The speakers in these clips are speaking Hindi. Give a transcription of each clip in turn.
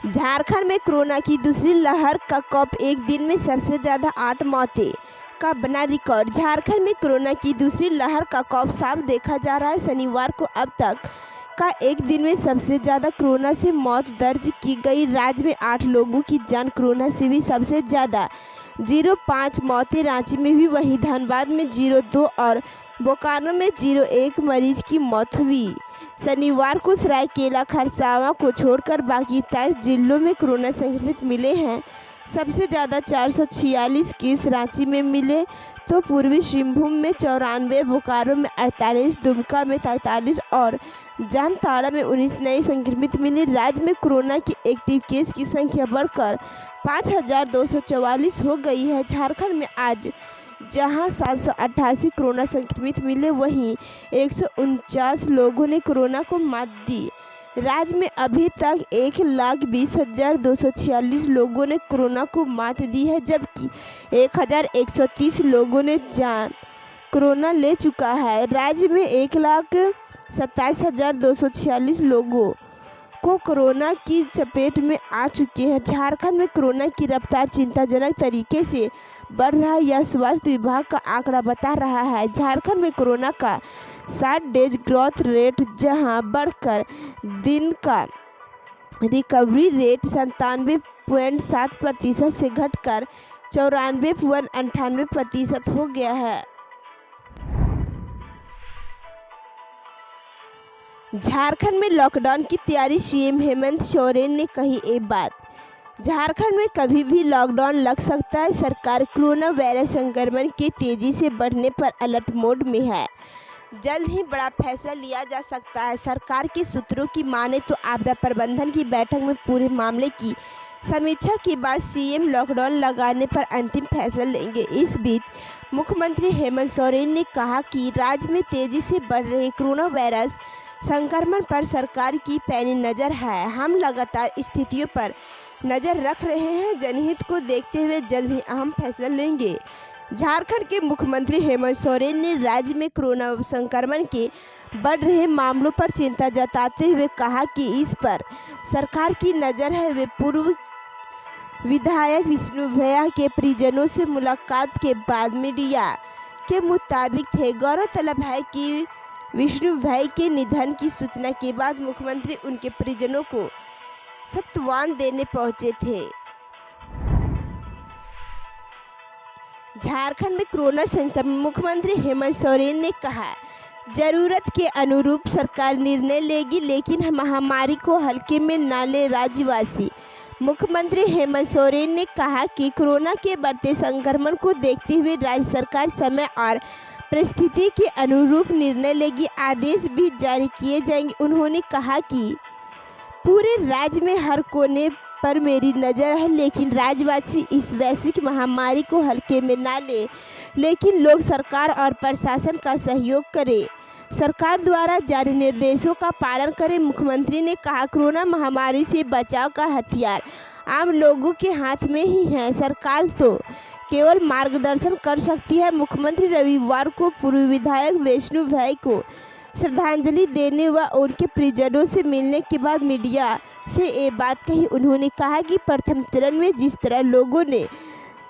झारखंड में कोरोना की दूसरी लहर का कप एक दिन में सबसे ज़्यादा 8 मौतें का बना रिकॉर्ड। झारखंड में कोरोना की दूसरी लहर का कप साफ देखा जा रहा है। शनिवार को अब तक का एक दिन में सबसे ज़्यादा कोरोना से मौत दर्ज की गई। राज्य में 8 लोगों की जान कोरोना से भी सबसे ज़्यादा 0.5 मौतें रांची में भी, वहीं धनबाद में 0.2 और बोकारो में 0.1 मरीज की मौत हुई। शनिवार को सरायकेला खरसावां को छोड़कर बाकी 23 जिलों में कोरोना संक्रमित मिले हैं। सबसे ज़्यादा 446 केस रांची में मिले तो पूर्वी सिंहभूम में 94, बोकारो में 48, दुमका में 43 और जामताड़ा में 19 नए संक्रमित मिले। राज्य में कोरोना के एक्टिव केस की संख्या बढ़कर 5244 हो गई है। झारखंड में आज जहां 788 कोरोना संक्रमित मिले, वहीं 149 लोगों ने कोरोना को मात दी। राज्य में अभी तक 1,20,246 लोगों ने कोरोना को मात दी है, जबकि 1,130 लोगों ने जान कोरोना ले चुका है। राज्य में 1,27,246 लोगों को कोरोना की चपेट में आ चुके हैं। झारखंड में कोरोना की रफ्तार चिंताजनक तरीके से बढ़ रहा है, यह स्वास्थ्य विभाग का आंकड़ा बता रहा है। झारखंड में कोरोना का 60 डेज ग्रोथ रेट जहां बढ़कर दिन का रिकवरी रेट 97.7% से घटकर 94.98% हो गया है। झारखंड में लॉकडाउन की तैयारी, सीएम हेमंत सोरेन ने कही ये बात। झारखंड में कभी भी लॉकडाउन लग सकता है। सरकार कोरोना वायरस संक्रमण के तेजी से बढ़ने पर अलर्ट मोड में है। जल्द ही बड़ा फैसला लिया जा सकता है। सरकार के सूत्रों की माने तो आपदा प्रबंधन की बैठक में पूरे मामले की समीक्षा के बाद सीएम लॉकडाउन लगाने पर अंतिम फैसला लेंगे। इस बीच मुख्यमंत्री हेमंत सोरेन ने कहा कि राज्य में तेजी से बढ़ रहे कोरोना वायरस संक्रमण पर सरकार की पैनी नज़र है। हम लगातार स्थितियों पर नज़र रख रहे हैं। जनहित को देखते हुए जल्द ही अहम फैसला लेंगे। झारखंड के मुख्यमंत्री हेमंत सोरेन ने राज्य में कोरोना संक्रमण के बढ़ रहे मामलों पर चिंता जताते हुए कहा कि इस पर सरकार की नज़र है। वे पूर्व विधायक विष्णु भैया के परिजनों से मुलाकात के बाद मीडिया के मुताबिक थे। गौरतलब है कि विष्णु भाई के निधन की सूचना के बाद मुख्यमंत्री उनके परिजनों को सांत्वना देने पहुंचे थे। झारखंड में कोरोना संक्रमण, मुख्यमंत्री हेमंत सोरेन ने कहा, जरूरत के अनुरूप सरकार निर्णय लेगी, लेकिन महामारी को हल्के में न ले राज्यवासी। मुख्यमंत्री हेमंत सोरेन ने कहा कि कोरोना के बढ़ते संक्रमण को देखते हुए राज्य सरकार समय और परिस्थिति के अनुरूप निर्णय लेगी। आदेश भी जारी किए जाएंगे। उन्होंने कहा कि पूरे राज्य में हर कोने पर मेरी नज़र है, लेकिन राज्यवासी इस वैश्विक महामारी को हल्के में ना ले, लेकिन लोग सरकार और प्रशासन का सहयोग करें, सरकार द्वारा जारी निर्देशों का पालन करें। मुख्यमंत्री ने कहा, कोरोना महामारी से बचाव का हथियार आम लोगों के हाथ में ही है। सरकार तो केवल मार्गदर्शन कर सकती है। मुख्यमंत्री रविवार को पूर्व विधायक विष्णु भाई को श्रद्धांजलि देने व उनके परिजनों से मिलने के बाद मीडिया से ये बात कही। उन्होंने कहा कि प्रथम चरण में जिस तरह लोगों ने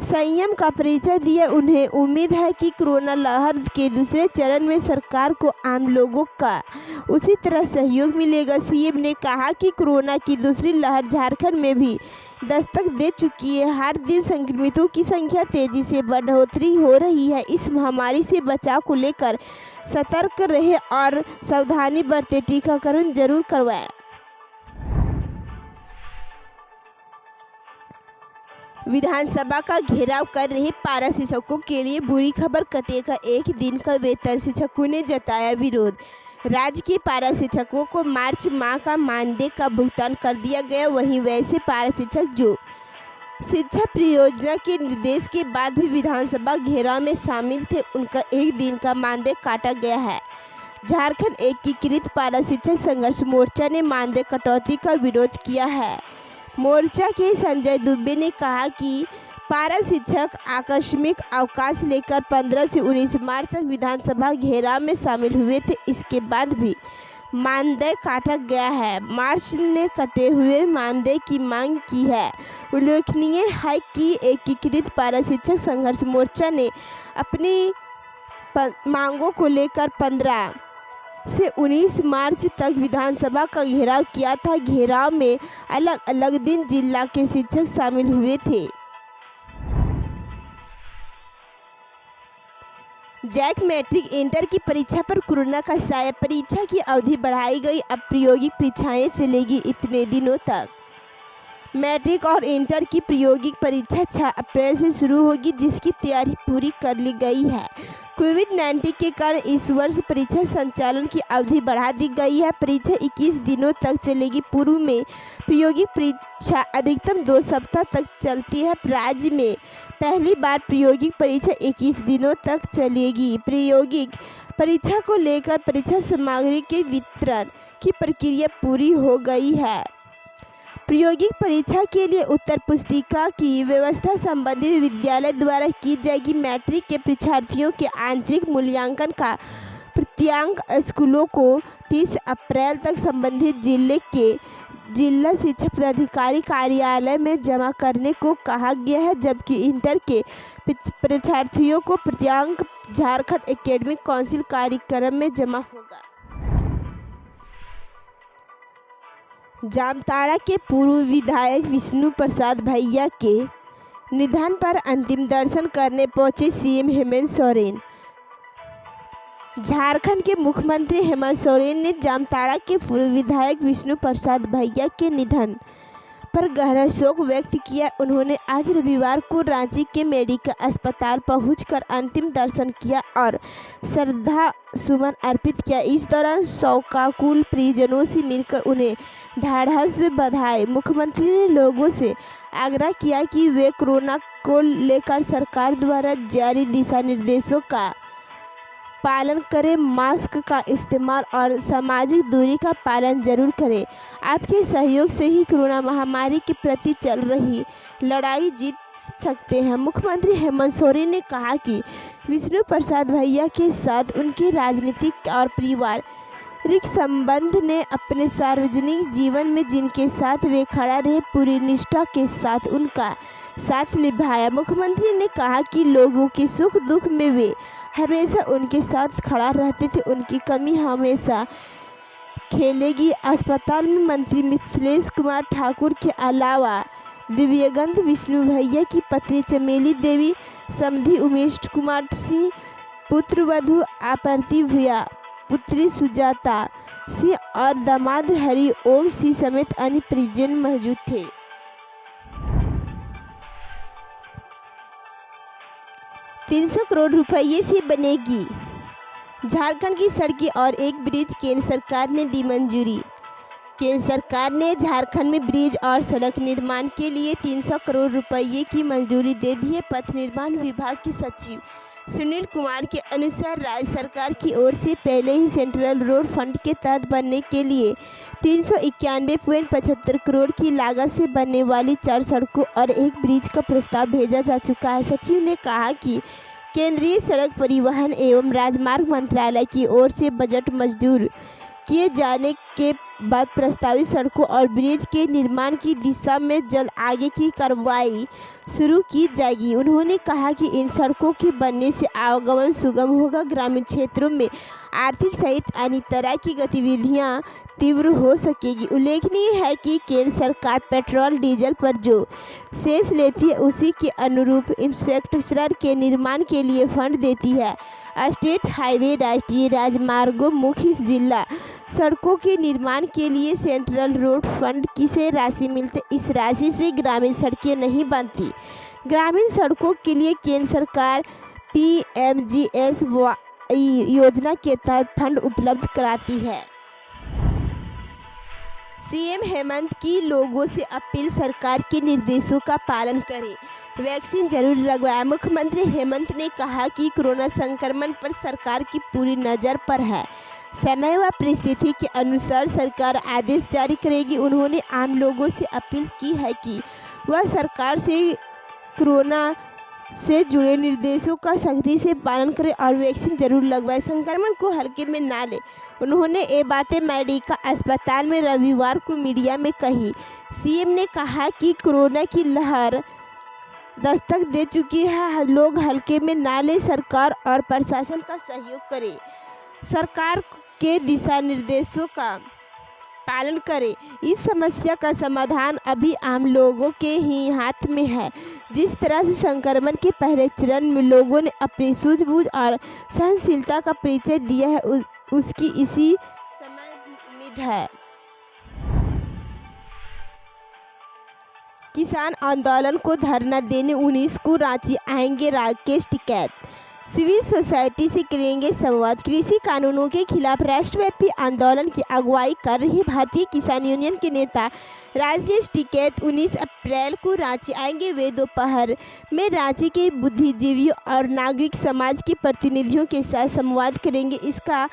संयम का परिचय दिया, उन्हें उम्मीद है कि कोरोना लहर के दूसरे चरण में सरकार को आम लोगों का उसी तरह सहयोग मिलेगा। सीएम ने कहा कि कोरोना की दूसरी लहर झारखंड में भी दस्तक दे चुकी है। हर दिन संक्रमितों की संख्या तेजी से बढ़ोतरी हो रही है। इस महामारी से बचाव को लेकर सतर्क रहे और सावधानी बरतें। टीकाकरण जरूर करवाएं। विधानसभा का घेराव कर रहे पारा शिक्षकों के लिए बुरी खबर, कटेगा एक दिन का वेतन। शिक्षकों ने जताया विरोध। राज्य के पारा शिक्षकों को मार्च माह का मानदेय का भुगतान कर दिया गया। वहीं वैसे पारा शिक्षक जो शिक्षा परियोजना के निर्देश के बाद भी विधानसभा घेराव में शामिल थे, उनका एक दिन का मानदेय काटा गया है। झारखंड एकीकृत पारा शिक्षक संघर्ष मोर्चा ने मानदेय कटौती का विरोध किया है। मोर्चा के संजय दुबे ने कहा कि पारा शिक्षक आकस्मिक अवकाश लेकर 15 से 19 मार्च तक विधानसभा घेराव में शामिल हुए थे। इसके बाद भी मानदेय काटा गया है। मार्च ने कटे हुए मानदेय की मांग की है। उल्लेखनीय है कि एकीकृत पारा शिक्षक संघर्ष मोर्चा ने अपनी मांगों को लेकर 15 से 19 मार्च तक विधानसभा का घेराव किया था। घेराव में अलग अलग दिन जिला के शिक्षक शामिल हुए थे। जैक मैट्रिक इंटर की परीक्षा पर कोरोना का साया, परीक्षा की अवधि बढ़ाई गई। अब प्रायोगिक परीक्षाएं चलेगी इतने दिनों तक। मैट्रिक और इंटर की प्रायोगिक परीक्षा 6 अप्रैल से शुरू होगी, जिसकी तैयारी पूरी कर ली गई है। कोविड-19 के कारण इस वर्ष परीक्षा संचालन की अवधि बढ़ा दी गई है। परीक्षा 21 दिनों तक चलेगी। पूर्व में प्रायोगिक परीक्षा अधिकतम 2 सप्ताह तक चलती है। राज्य में पहली बार प्रायोगिक परीक्षा 21 दिनों तक चलेगी। प्रायोगिक परीक्षा को लेकर परीक्षा सामग्री के वितरण की प्रक्रिया पूरी हो गई है। प्रायोगिक परीक्षा के लिए उत्तर पुस्तिका की व्यवस्था संबंधित विद्यालय द्वारा की जाएगी। मैट्रिक के परीक्षार्थियों के आंतरिक मूल्यांकन का प्राप्तांक स्कूलों को 30 अप्रैल तक संबंधित जिले के जिला शिक्षा पदाधिकारी कार्यालय में जमा करने को कहा गया है, जबकि इंटर के परीक्षार्थियों को प्राप्तांक झारखंड एकेडमिक काउंसिल कार्यक्रम में जमा होगा। जामताड़ा के पूर्व विधायक विष्णु प्रसाद भैया के निधन पर अंतिम दर्शन करने पहुंचे सीएम हेमंत सोरेन। झारखंड के मुख्यमंत्री हेमंत सोरेन ने जामताड़ा के पूर्व विधायक विष्णु प्रसाद भैया के निधन पर गहरा शोक व्यक्त किया। उन्होंने आज रविवार को रांची के मेडिकल अस्पताल पहुंचकर अंतिम दर्शन किया और श्रद्धा सुमन अर्पित किया। इस दौरान शोकाकुल परिजनों से मिलकर उन्हें ढाढ़स बधाई। मुख्यमंत्री ने लोगों से आग्रह किया कि वे कोरोना को लेकर सरकार द्वारा जारी दिशा निर्देशों का पालन करें, मास्क का इस्तेमाल और सामाजिक दूरी का पालन जरूर करें। आपके सहयोग से ही कोरोना महामारी के प्रति चल रही लड़ाई जीत सकते हैं। मुख्यमंत्री हेमंत सोरेन ने कहा कि विष्णु प्रसाद भैया के साथ उनके राजनीतिक और पारिवारिक संबंध ने अपने सार्वजनिक जीवन में जिनके साथ वे खड़ा रहे, पूरी निष्ठा के साथ उनका साथ निभाया। मुख्यमंत्री ने कहा कि लोगों के सुख दुख में वे हमेशा उनके साथ खड़ा रहते थे, उनकी कमी हमेशा खेलेगी। अस्पताल में मंत्री मिथिलेश कुमार ठाकुर के अलावा दिव्यगंत विष्णु भैया की पत्नी चमेली देवी, समधी उमेश कुमार सिंह, पुत्र वधू आप्रति भैया, पुत्री सुजाता सिंह और दामाद हरि ओम सिंह समेत अन्य परिजन मौजूद थे। 300 करोड़ रुपये से बनेगी झारखंड की सड़कें और एक ब्रिज, केंद्र सरकार ने दी मंजूरी। केंद्र सरकार ने झारखंड में ब्रिज और सड़क निर्माण के लिए 300 करोड़ रुपये की मंजूरी दे दी है। पथ निर्माण विभाग के सचिव सुनील कुमार के अनुसार राज्य सरकार की ओर से पहले ही सेंट्रल रोड फंड के तहत बनने के लिए 391.75 करोड़ की लागत से बनने वाली 4 सड़कों और एक ब्रिज का प्रस्ताव भेजा जा चुका है। सचिव ने कहा कि केंद्रीय सड़क परिवहन एवं राजमार्ग मंत्रालय की ओर से बजट मंजूर किए जाने के बाद प्रस्तावित सड़कों और ब्रिज के निर्माण की दिशा में जल्द आगे की कार्रवाई शुरू की जाएगी। उन्होंने कहा कि इन सड़कों के बनने से आवागमन सुगम होगा, ग्रामीण क्षेत्रों में आर्थिक सहित अन्य तरह की गतिविधियां तीव्र हो सकेगी। उल्लेखनीय है कि केंद्र सरकार पेट्रोल डीजल पर जो सेस लेती है उसी के अनुरूप इंफ्रास्ट्रक्चर के निर्माण के लिए फंड देती है। स्टेट हाईवे, राष्ट्रीय राजमार्गों, मुख्य जिला सड़कों के निर्माण के लिए सेंट्रल रोड फंड की से राशि मिलती, इस राशि से ग्रामीण सड़कें नहीं बनती। ग्रामीण सड़कों के लिए केंद्र सरकार PMGS योजना के तहत फंड उपलब्ध कराती है। सीएम हेमंत की लोगों से अपील, सरकार के निर्देशों का पालन करें, वैक्सीन जरूर लगवाएं। मुख्यमंत्री हेमंत ने कहा कि कोरोना संक्रमण पर सरकार की पूरी नज़र पर है, समय व परिस्थिति के अनुसार सरकार आदेश जारी करेगी। उन्होंने आम लोगों से अपील की है कि वह सरकार से कोरोना से जुड़े निर्देशों का सख्ती से पालन करें और वैक्सीन जरूर लगवाएं, संक्रमण को हल्के में ना लें। उन्होंने ये बातें मेडिका अस्पताल में रविवार को मीडिया में कही। सीएम ने कहा कि कोरोना की लहर दस्तक दे चुकी है, लोग हल्के में ना लें, सरकार और प्रशासन का सहयोग करें, सरकार के दिशा निर्देशों का पालन करें। इस समस्या का समाधान अभी आम लोगों के ही हाथ में है। जिस तरह से संक्रमण के पहले चरण में लोगों ने अपनी सूझबूझ और सहनशीलता का परिचय दिया है, उसकी इसी समय भी उम्मीद है। किसान आंदोलन को धरना देने 19 को रांची आएंगे राकेश टिकैत, सिविल सोसाइटी से करेंगे संवाद। कृषि कानूनों के खिलाफ राष्ट्रव्यापी आंदोलन की अगुवाई कर रही भारतीय किसान यूनियन के नेता राजेश टिकैत 19 अप्रैल को रांची आएंगे। वे दोपहर में रांची के बुद्धिजीवियों और नागरिक समाज के प्रतिनिधियों के साथ संवाद करेंगे। इसका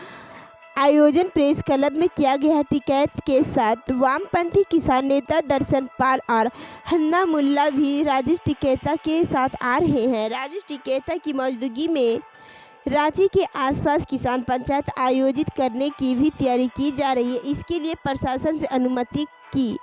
आयोजन प्रेस क्लब में किया गया है। टिकैत के साथ वामपंथी किसान नेता दर्शन पाल और हन्ना मुल्ला भी राजेश टिकैत के साथ आ रहे हैं। राजेश टिकैत की मौजूदगी में रांची के आसपास किसान पंचायत आयोजित करने की भी तैयारी की जा रही है। इसके लिए प्रशासन से अनुमति की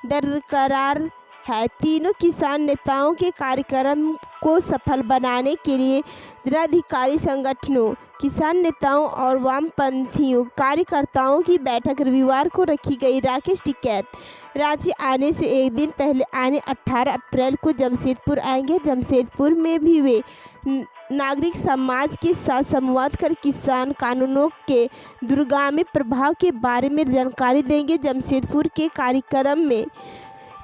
दरकार है। तीनों किसान नेताओं के कार्यक्रम को सफल बनाने के लिए जिलाधिकारी संगठनों, किसान नेताओं और वामपंथियों कार्यकर्ताओं की बैठक रविवार को रखी गई। राकेश टिकैत रांची आने से एक दिन पहले आने 18 अप्रैल को जमशेदपुर आएंगे। जमशेदपुर में भी वे नागरिक समाज के साथ संवाद कर किसान कानूनों के दूरगामी प्रभाव के बारे में जानकारी देंगे। जमशेदपुर के कार्यक्रम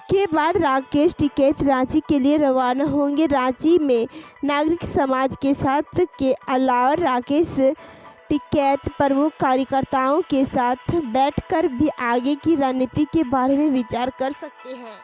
के बाद राकेश टिकैत रांची के लिए रवाना होंगे। रांची में नागरिक समाज के साथ के अलावा राकेश टिकैत प्रमुख कार्यकर्ताओं के साथ बैठकर भी आगे की रणनीति के बारे में विचार कर सकते हैं।